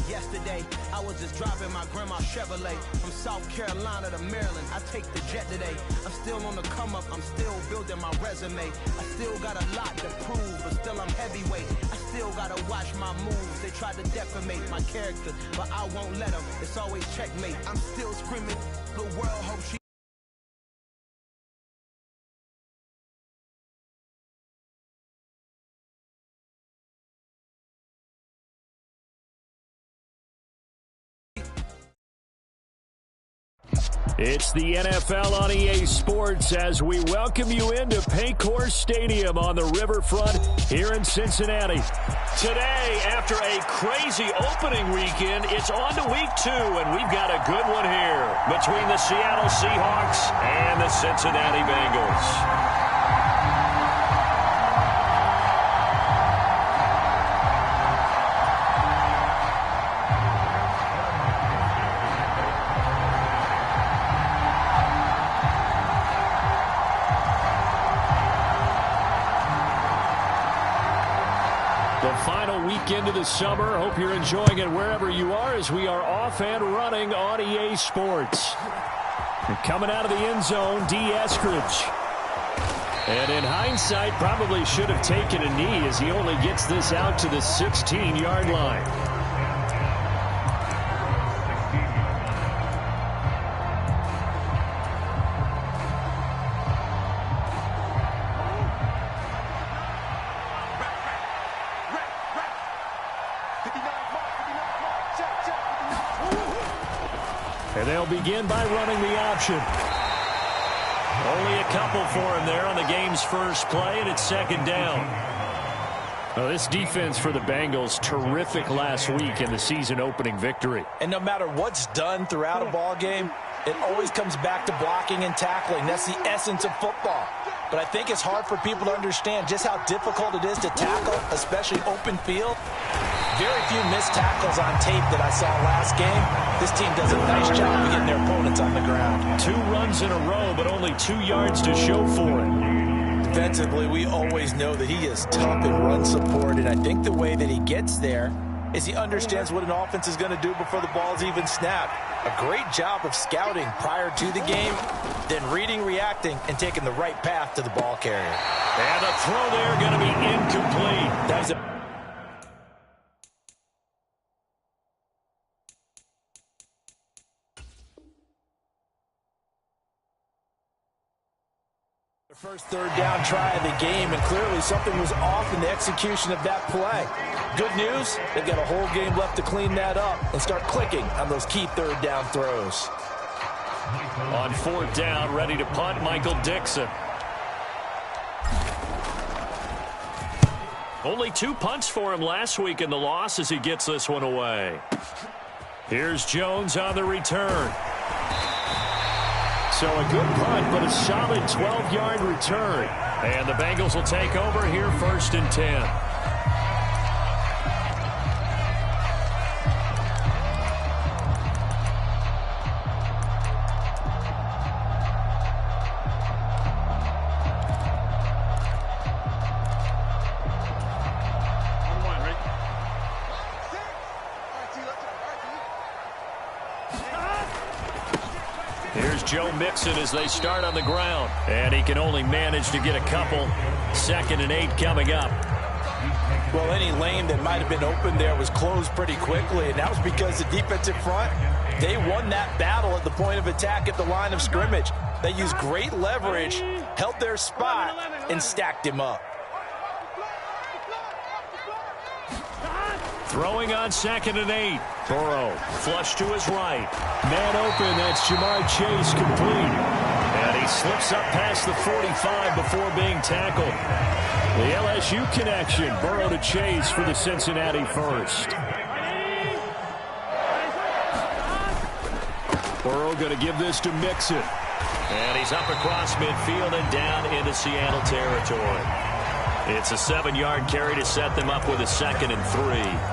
Yesterday, I was just driving my grandma's Chevrolet from South Carolina to Maryland. I take the jet today. I'm still on the come up. I'm still building my resume. I still got a lot to prove, but still I'm heavyweight. I still gotta watch my moves. They tried to defamate my character, but I won't let them. It's always checkmate. I'm still screaming. The world hopes she. It's the NFL on EA Sports as we welcome you into Paycor Stadium on the riverfront here in Cincinnati. Today, after a crazy opening weekend, it's on to week 2, and we've got a good one here between the Seattle Seahawks and the Cincinnati Bengals. Into the summer. Hope you're enjoying it wherever you are as we are off and running on EA Sports. And coming out of the end zone, D. Eskridge. And in hindsight, probably should have taken a knee as he only gets this out to the 16-yard line. And they'll begin by running the option. Only a couple for him there on the game's first play, and it's second down. Well, this defense for the Bengals, terrific last week in the season-opening victory. And no matter what's done throughout a ball game, it always comes back to blocking and tackling. That's the essence of football. But I think it's hard for people to understand just how difficult it is to tackle, especially open field. Very few missed tackles on tape that I saw last game. This team does a nice job of getting their opponents on the ground. 2 runs in a row, but only 2 yards to show for it. Defensively, we always know that he is tough in run support, and I think the way that he gets there is he understands what an offense is going to do before the ball's even snapped. A great job of scouting prior to the game, then reading, reacting, and taking the right path to the ball carrier. And the throw there going to be incomplete. That was a first third down try of the game, and clearly something was off in the execution of that play. Good news, they've got a whole game left to clean that up and start clicking on those key third down throws. On fourth down, ready to punt, Michael Dixon. Only 2 punts for him last week in the loss as he gets this one away. Here's Jones on the return. So a good punt, but a solid 12-yard return. And the Bengals will take over here first and 10. Joe Mixon as they start on the ground. And he can only manage to get a couple. 2nd and 8 coming up. Well, any lane that might have been open there was closed pretty quickly, and that was because the defensive front, they won that battle at the point of attack at the line of scrimmage. They used great leverage, held their spot, and stacked him up. Throwing on 2nd and 8. Burrow, flush to his right. Man open, that's Jamar Chase, complete. And he slips up past the 45 before being tackled. The LSU connection, Burrow to Chase for the Cincinnati first. Burrow going to give this to Mixon. And he's up across midfield and down into Seattle territory. It's a 7-yard carry to set them up with a 2nd and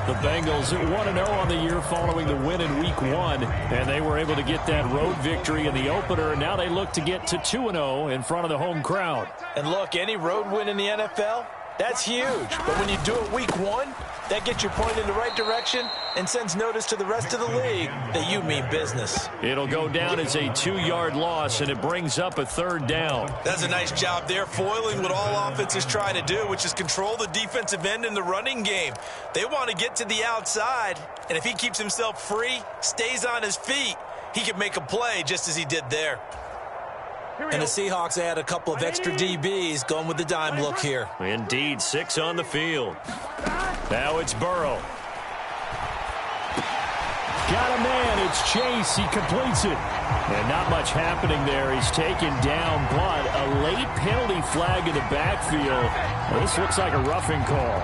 3. The Bengals 1-0 on the year following the win in Week 1, and they were able to get that road victory in the opener, and now they look to get to 2-0 in front of the home crowd. And look, any road win in the NFL, that's huge. But when you do it Week 1, that gets you pointed in the right direction, and sends notice to the rest of the league that you mean business. It'll go down as a 2-yard loss, and it brings up a 3rd down. That's a nice job there, foiling what all offenses try to do, which is control the defensive end in the running game. They want to get to the outside, and if he keeps himself free, stays on his feet, he can make a play just as he did there. And the Seahawks add a couple of extra DBs going with the dime look here. Indeed, 6 on the field. Now it's Burrow. Got a man. It's Chase. He completes it. And not much happening there. He's taken down, but a late penalty flag in the backfield. Well, this looks like a roughing call.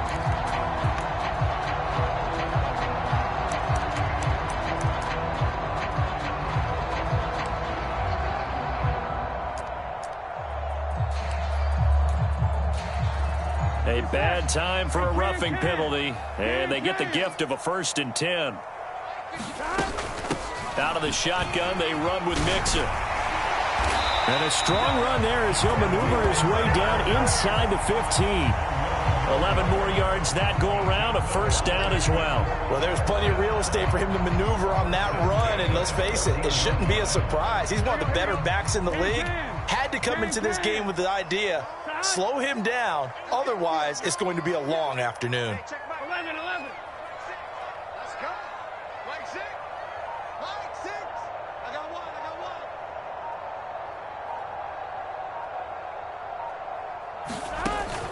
A bad time for a roughing penalty, and they get the gift of a 1st and 10. Out of the shotgun, they run with Mixon. And a strong run there as he'll maneuver his way down inside the 15. 11 more yards that go around, a 1st down as well. Well, there's plenty of real estate for him to maneuver on that run, and let's face it, it shouldn't be a surprise. He's one of the better backs in the league. Had to come into this game with the idea, slow him down, otherwise it's going to be a long afternoon.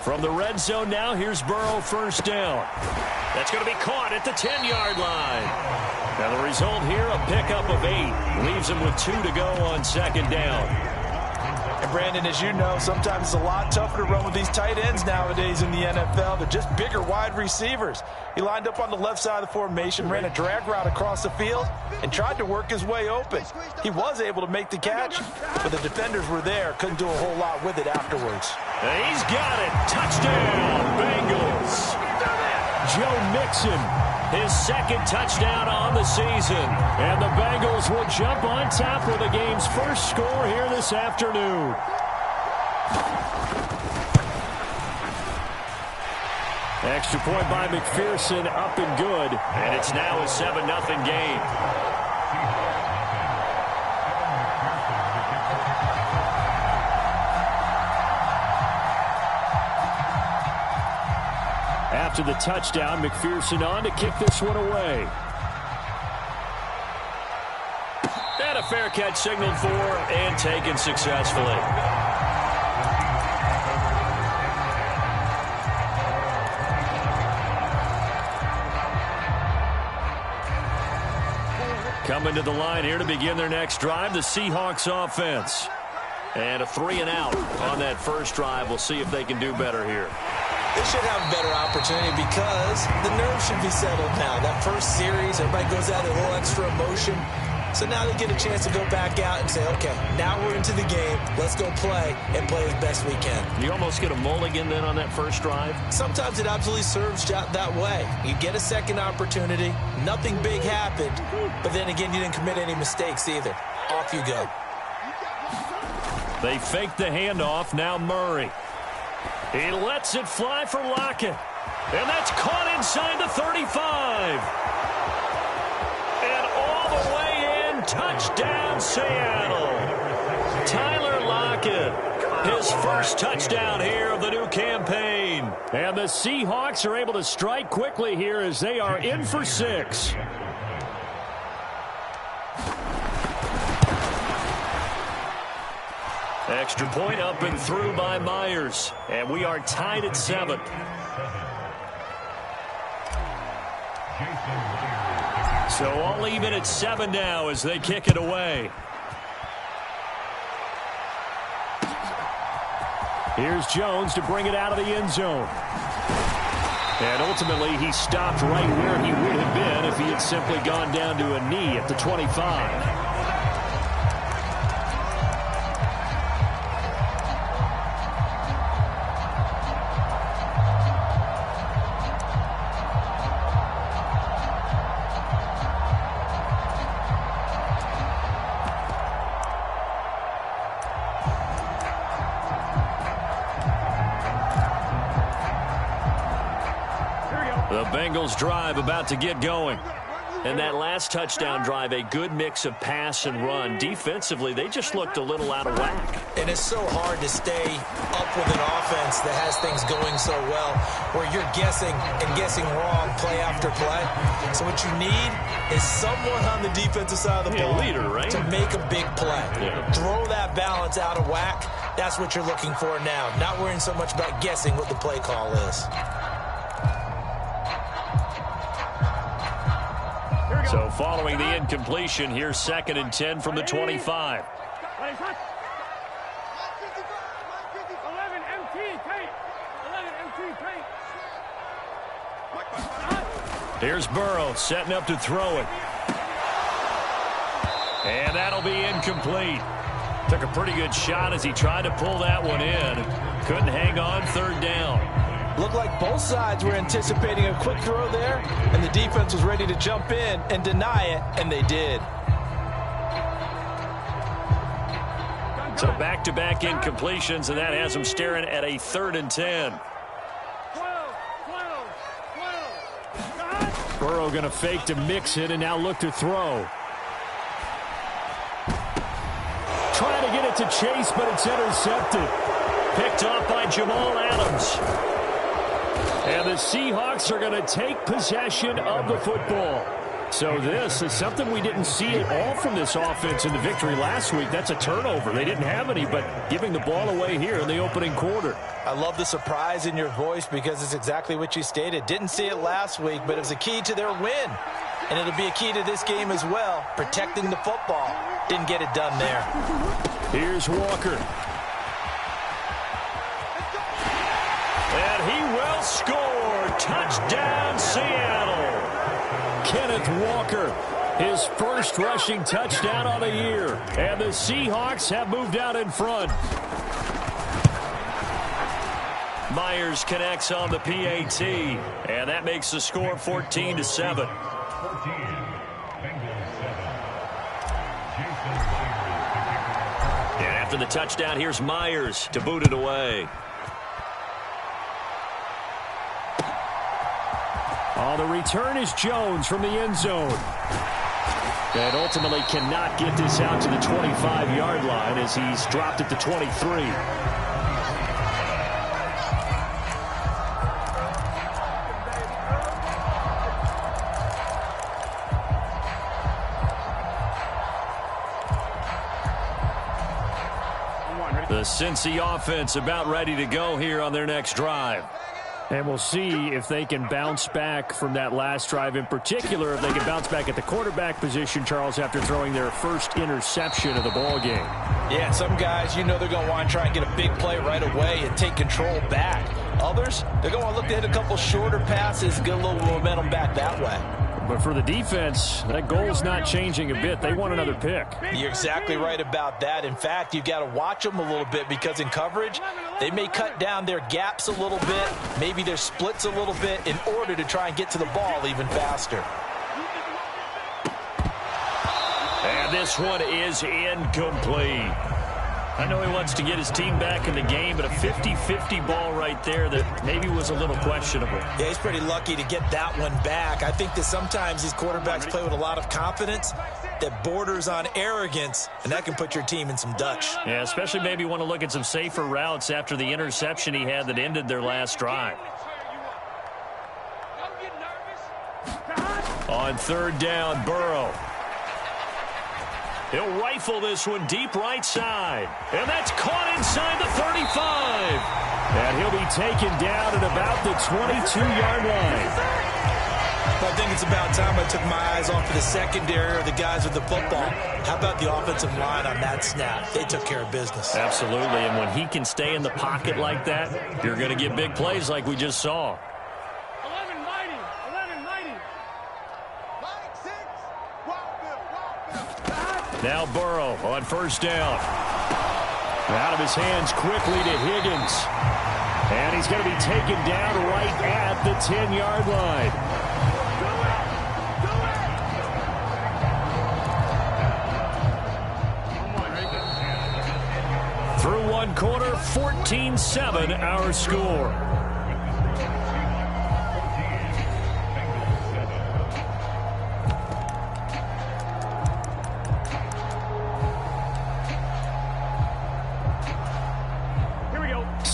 From the red zone now, here's Burrow, 1st down. That's going to be caught at the 10-yard line. Now the result here, a pickup of 8. Leaves him with 2 to go on 2nd down. And Brandon, as you know, sometimes it's a lot tougher to run with these tight ends nowadays in the NFL. They're just bigger wide receivers. He lined up on the left side of the formation, ran a drag route across the field, and tried to work his way open. He was able to make the catch, but the defenders were there, couldn't do a whole lot with it afterwards. And he's got it. Touchdown, Bengals. Joe Mixon, his 2nd touchdown on the season. And the Bengals will jump on top with the game's 1st score here this afternoon. Extra point by McPherson, up and good. And it's now a 7-0 game. After the touchdown, McPherson on to kick this one away. And a fair catch signaled for and taken successfully. Coming to the line here to begin their next drive, the Seahawks offense. And a 3-and-out on that first drive. We'll see if they can do better here. They should have a better opportunity because the nerves should be settled now. That first series, everybody goes out with a little extra emotion. So now they get a chance to go back out and say, okay, now we're into the game. Let's go play and play as best we can. You almost get a mulligan then on that first drive? Sometimes it absolutely serves that way. You get a second opportunity. Nothing big happened. But then again, you didn't commit any mistakes either. Off you go. They fake the handoff. Now Murray. He lets it fly for Lockett. And that's caught inside the 35. And all the way in, touchdown Seattle. Tyler Lockett, his 1st touchdown here of the new campaign. And the Seahawks are able to strike quickly here as they are in for 6. Extra point up and through by Myers. And we are tied at 7. So all even at 7 now as they kick it away. Here's Jones to bring it out of the end zone. And ultimately he stopped right where he would have been if he had simply gone down to a knee at the 25. The Bengals drive about to get going. And that last touchdown drive, a good mix of pass and run. Defensively, they just looked a little out of whack. And it's so hard to stay up with an offense that has things going so well, where you're guessing and guessing wrong play after play. So what you need is someone on the defensive side of the ball, leader, right? to make a big play. Yeah. Throw that balance out of whack. That's what you're looking for now. Not worrying so much about guessing what the play call is. So following the incompletion, here's 2nd and 10 from the 25. 11 MT tape. 11 MT tape. Here's Burrow setting up to throw it. And that'll be incomplete. Took a pretty good shot as he tried to pull that one in. Couldn't hang on 3rd down. Looked like both sides were anticipating a quick throw there, and the defense was ready to jump in and deny it, and they did. So back-to-back incompletions, and that has them staring at a 3rd and 10. 12. Burrow going to fake to mix it and now look to throw. Trying to get it to Chase, but it's intercepted. Picked off by Jamal Adams. And the Seahawks are going to take possession of the football. So this is something we didn't see at all from this offense in the victory last week. That's a turnover. They didn't have any, but giving the ball away here in the opening quarter. I love the surprise in your voice because it's exactly what you stated. Didn't see it last week, but it was a key to their win. And it'll be a key to this game as well, protecting the football. Didn't get it done there. Here's Walker. And he will score. Touchdown, Seattle. Kenneth Walker, his first rushing touchdown on the year. And the Seahawks have moved out in front. Myers connects on the PAT. And that makes the score 14-7. And after the touchdown, here's Myers to boot it away. Oh, the return is Jones from the end zone. And ultimately cannot get this out to the 25-yard line as he's dropped at the 23. The Cincy offense about ready to go here on their next drive. And we'll see if they can bounce back from that last drive, in particular if they can bounce back at the quarterback position, Charles, after throwing their first interception of the ball game. Yeah, some guys, you know they're going to want to try and get a big play right away and take control back. Others, they're going to look to hit a couple shorter passes, get a little momentum back that way. But for the defense, that goal's not changing a bit. They want another pick. You're exactly right about that. In fact, you've got to watch them a little bit because in coverage, they may cut down their gaps a little bit, maybe their splits a little bit in order to try and get to the ball even faster. And this one is incomplete. I know he wants to get his team back in the game, but a 50-50 ball right there that maybe was a little questionable. Yeah, he's pretty lucky to get that one back. I think that sometimes these quarterbacks play with a lot of confidence that borders on arrogance, and that can put your team in some Dutch. Yeah, especially maybe want to look at some safer routes after the interception he had that ended their last drive. On 3rd down, Burrow. He'll rifle this one deep right side. And that's caught inside the 35. And he'll be taken down at about the 22-yard line. I think it's about time I took my eyes off of the secondary or the guys with the football. How about the offensive line on that snap? They took care of business. Absolutely, and when he can stay in the pocket like that, you're going to get big plays like we just saw. 11-90. Now Burrow on 1st down. Out of his hands quickly to Higgins. And he's going to be taken down right at the 10-yard line. Through one quarter, 14-7 our score.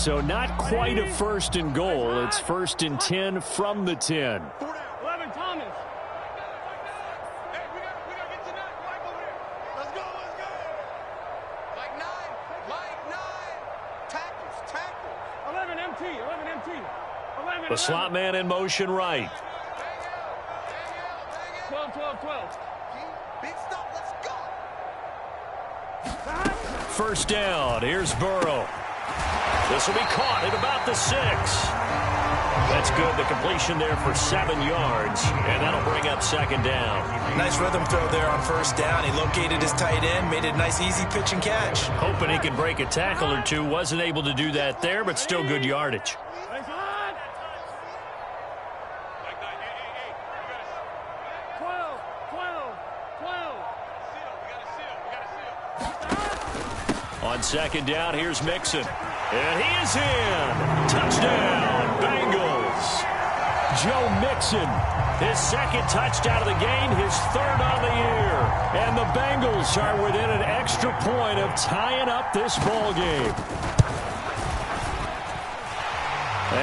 So not quite a first and goal. It's 1st and 10 from the 10. 11 Thomas. Hey, we gotta get to that. Mike over there. Let's go. Mike 9. Tackles. 11 MT. 11. The slot man in motion right. 12. Big stop. Let's go. First down. Here's Burrow. This will be caught at about the 6. That's good. The completion there for 7 yards, and that'll bring up 2nd down. Nice rhythm throw there on 1st down. He located his tight end, made it a nice, easy pitch and catch. Hoping he could break a tackle or two. Wasn't able to do that there, but still good yardage. Nice on. 12. On 2nd down, here's Mixon. And he is in. Touchdown, Bengals. Joe Mixon, his 2nd touchdown of the game, his 3rd on the year. And the Bengals are within an extra point of tying up this ball game.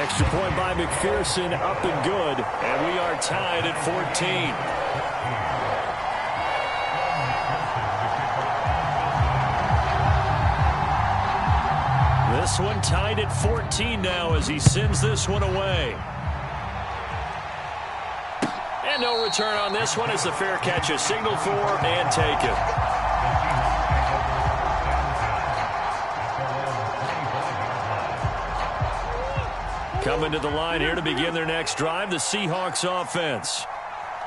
Extra point by McPherson, up and good. And we are tied at 14. This one tied at 14 now as he sends this one away. And no return on this one as the fair catch is signaled for and taken. Coming to the line here to begin their next drive, the Seahawks offense.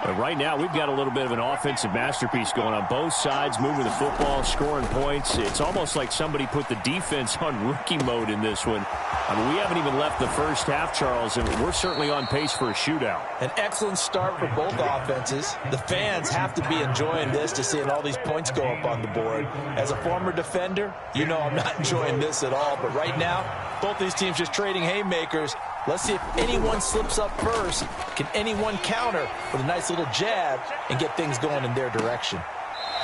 But right now, we've got a little bit of an offensive masterpiece going on both sides, moving the football, scoring points. It's almost like somebody put the defense on rookie mode in this one. I mean, we haven't even left the first half, Charles, and we're certainly on pace for a shootout. An excellent start for both offenses. The fans have to be enjoying this to seeing all these points go up on the board. As a former defender, you know I'm not enjoying this at all. But right now, both these teams just trading haymakers. Let's see if anyone slips up first. Can anyone counter with a nice little jab and get things going in their direction?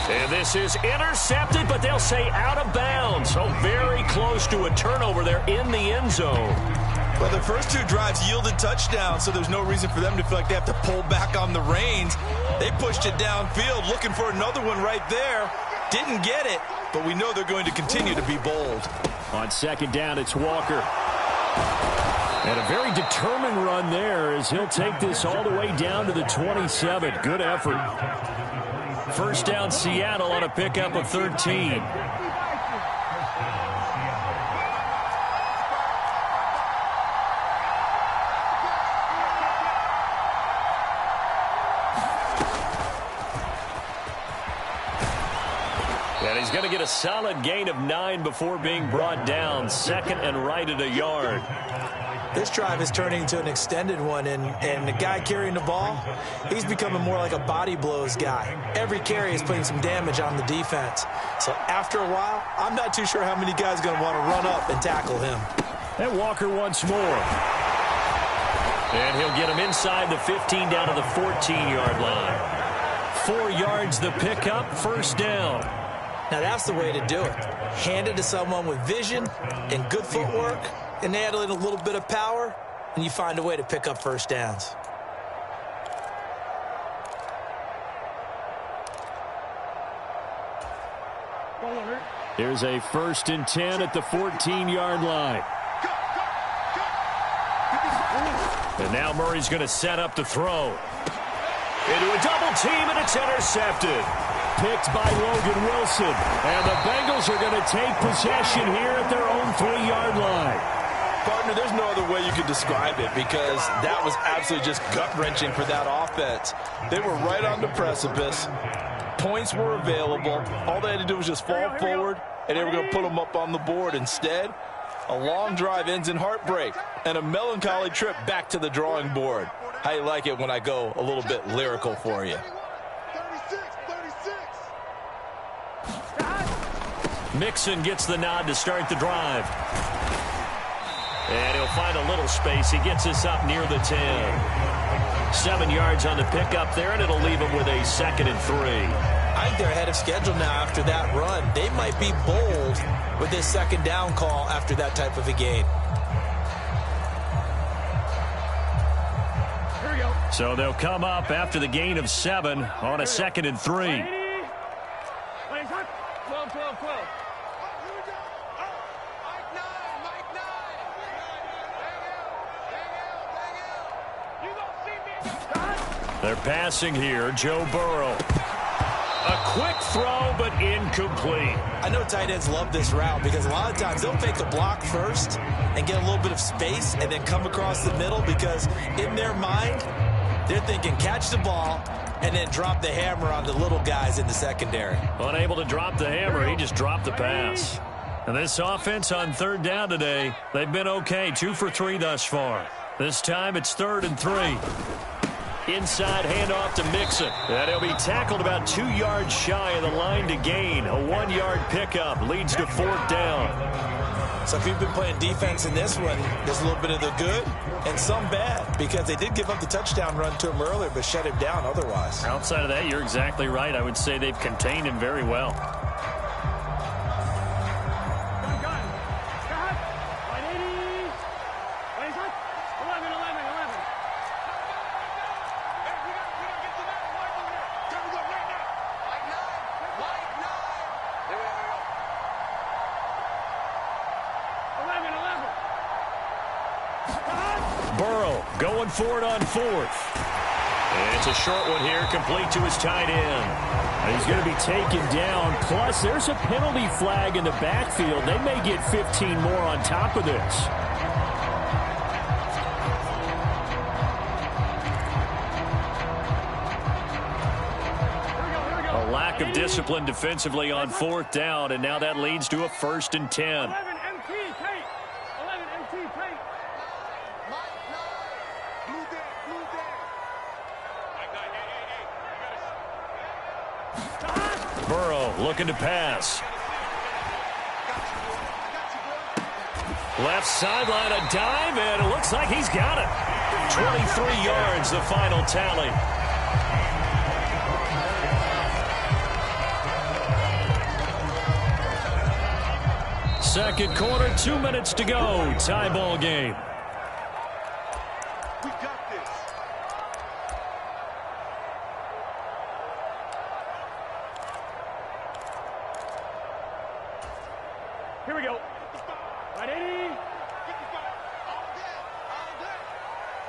And this is intercepted, but they'll say out of bounds. So very close to a turnover there in the end zone. Well, the first 2 drives yielded touchdowns, so there's no reason for them to feel like they have to pull back on the reins. They pushed it downfield, looking for another one right there. Didn't get it, but we know they're going to continue to be bold. On 2nd down, it's Walker. And a very determined run there as he'll take this all the way down to the 27. Good effort. First down, Seattle on a pickup of 13. And he's going to get a solid gain of 9 before being brought down. 2nd and right at a yard. This drive is turning into an extended one, and the guy carrying the ball, he's becoming more like a body blows guy. Every carry is putting some damage on the defense. So after a while, I'm not too sure how many guys are going to want to run up and tackle him. And Walker once more. And he'll get him inside the 15 down to the 14-yard line. 4 yards the pickup, first down. Now that's the way to do it. Hand it to someone with vision and good footwork, and add in a little bit of power, and you find a way to pick up first downs. Here's a 1st and 10 at the 14-yard line. And now Murray's going to set up the throw. Into a double team, and it's intercepted. Picked by Logan Wilson. And the Bengals are going to take possession here at their own 3-yard line. Partner, there's no other way you could describe it because that was absolutely just gut-wrenching for that offense. They were right on the precipice. Points were available. All they had to do was just fall forward, and they were going to put them up on the board. Instead, a long drive ends in heartbreak and a melancholy trip back to the drawing board. How you like it when I go a little bit lyrical for you? 36. Mixon gets the nod to start the drive. And he'll find a little space. He gets us up near the 10. 7 yards on the pickup there, and it'll leave him with a 2nd and 3. I think they're ahead of schedule now after that run. They might be bold with this 2nd down call after that type of a gain. So they'll come up after the gain of 7 on a 2nd and 3. 12, 12, 12. They're passing here. Joe Burrow. A quick throw, but incomplete. I know tight ends love this route because a lot of times they'll fake a block first and get a little bit of space and then come across the middle because in their mind, they're thinking catch the ball and then drop the hammer on the little guys in the secondary. Unable to drop the hammer, he just dropped the pass. And this offense on 3rd down today, they've been okay, 2 for 3 thus far. This time it's 3rd and 3. Inside handoff to Mixon. And he'll be tackled about 2 yards shy of the line to gain. A 1-yard pickup leads to 4th down. So if you've been playing defense in this one, there's a little bit of the good and some bad because they did give up the touchdown run to him earlier but shut him down otherwise. Outside of that, you're exactly right. I would say they've contained him very well. Burrow going for it on 4th. And it's a short one here, complete to his tight end. He's going to be taken down. Plus, there's a penalty flag in the backfield. They may get 15 more on top of this. A lack of discipline defensively on 4th down, and now that leads to a 1st and 10. Burrow looking to pass. Left sideline, a dive, and it looks like he's got it. 23 yards, the final tally. Second quarter, 2 minutes to go. Tie ball game. We got this. Here we go. Right, 80. 55. All day. All day.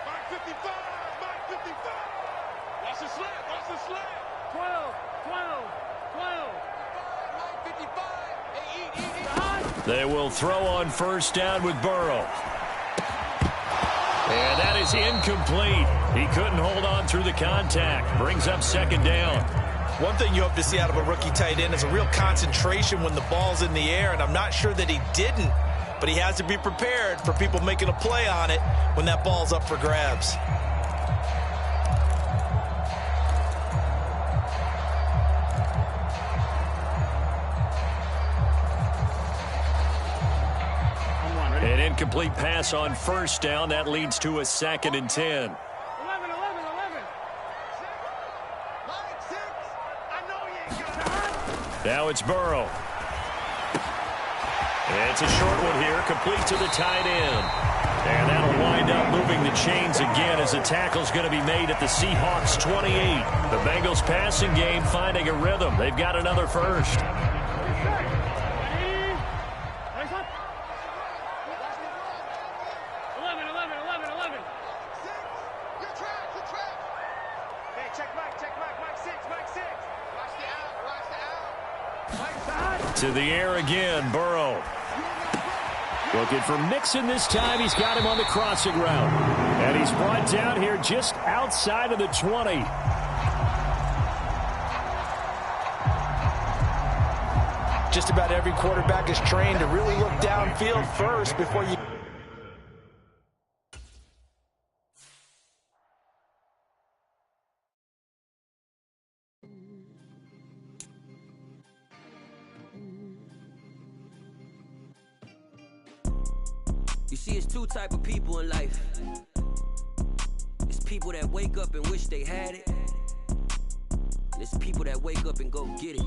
Mark 55. Mark 55. Watch the sled. Watch the sled. 12, 12, 12. Mark 55. Hey, eat. They will throw on 1st down with Burrow. And that is incomplete. He couldn't hold on through the contact. Brings up 2nd down. One thing you hope to see out of a rookie tight end is a real concentration when the ball's in the air, and I'm not sure that he didn't, but he has to be prepared for people making a play on it when that ball's up for grabs. An incomplete pass on 1st down. That leads to a 2nd and 10. 11, 11, 11. Now it's Burrow. It's a short one here, complete to the tight end. And that'll wind up moving the chains again as the tackle's going to be made at the Seahawks 28. The Bengals passing game finding a rhythm. They've got another 1st. To the air again, Burrow. Looking for Mixon this time. He's got him on the crossing route. And he's brought down here just outside of the 20. Just about every quarterback is trained to really look downfield first before you... You see, it's 2 type of people in life. It's people that wake up and wish they had it. And it's people that wake up and go get it.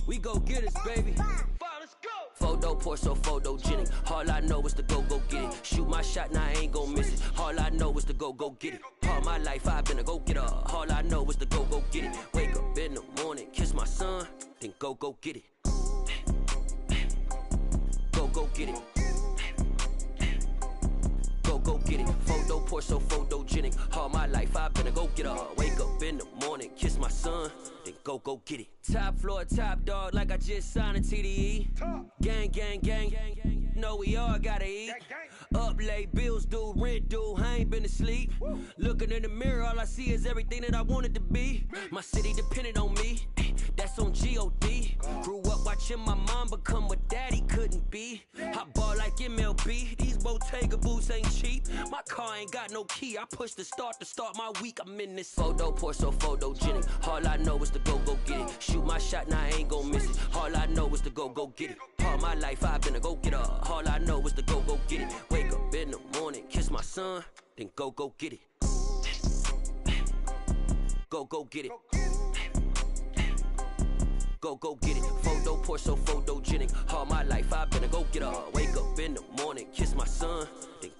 We go get it, baby. Let's go. Photo poor, so photogenic. All I know is to go get it. Shoot my shot, now I ain't gon' miss it. All I know is to go get it. All my life I've been a go-getter. All I know is to go get it. Wake up in the morning, kiss my son, then go get it. Go get it. Go get it. Photo poor, so photogenic. All my life I've been a go-getter. Wake up in the morning, kiss my son, then go get it. Top floor, top dog, like I just signed a TDE. Gang, gang, gang, gang, gang. Know we all gotta eat. Up late, bills due, rent due, I ain't been asleep. Looking in the mirror, all I see is everything that I wanted to be. My city depended on me, that's on G.O.D. Grew up watching my mom become what daddy couldn't be. I ball like MLB, these Bottega boots ain't cheap. My car ain't got no key, I push the start to start my week. I'm in this photo poor, so photogenic. All I know is to go get it. Shoot my shot, now I ain't gon' miss it. All I know is to go get it. All my life I've been a go-getter. All I know is to go get it. Wake up in the morning, kiss my son, then go get it. Go get it. Go get it. Photo poor, so photogenic. All my life I've been a go-getter. Wake up in the morning, kiss my son, then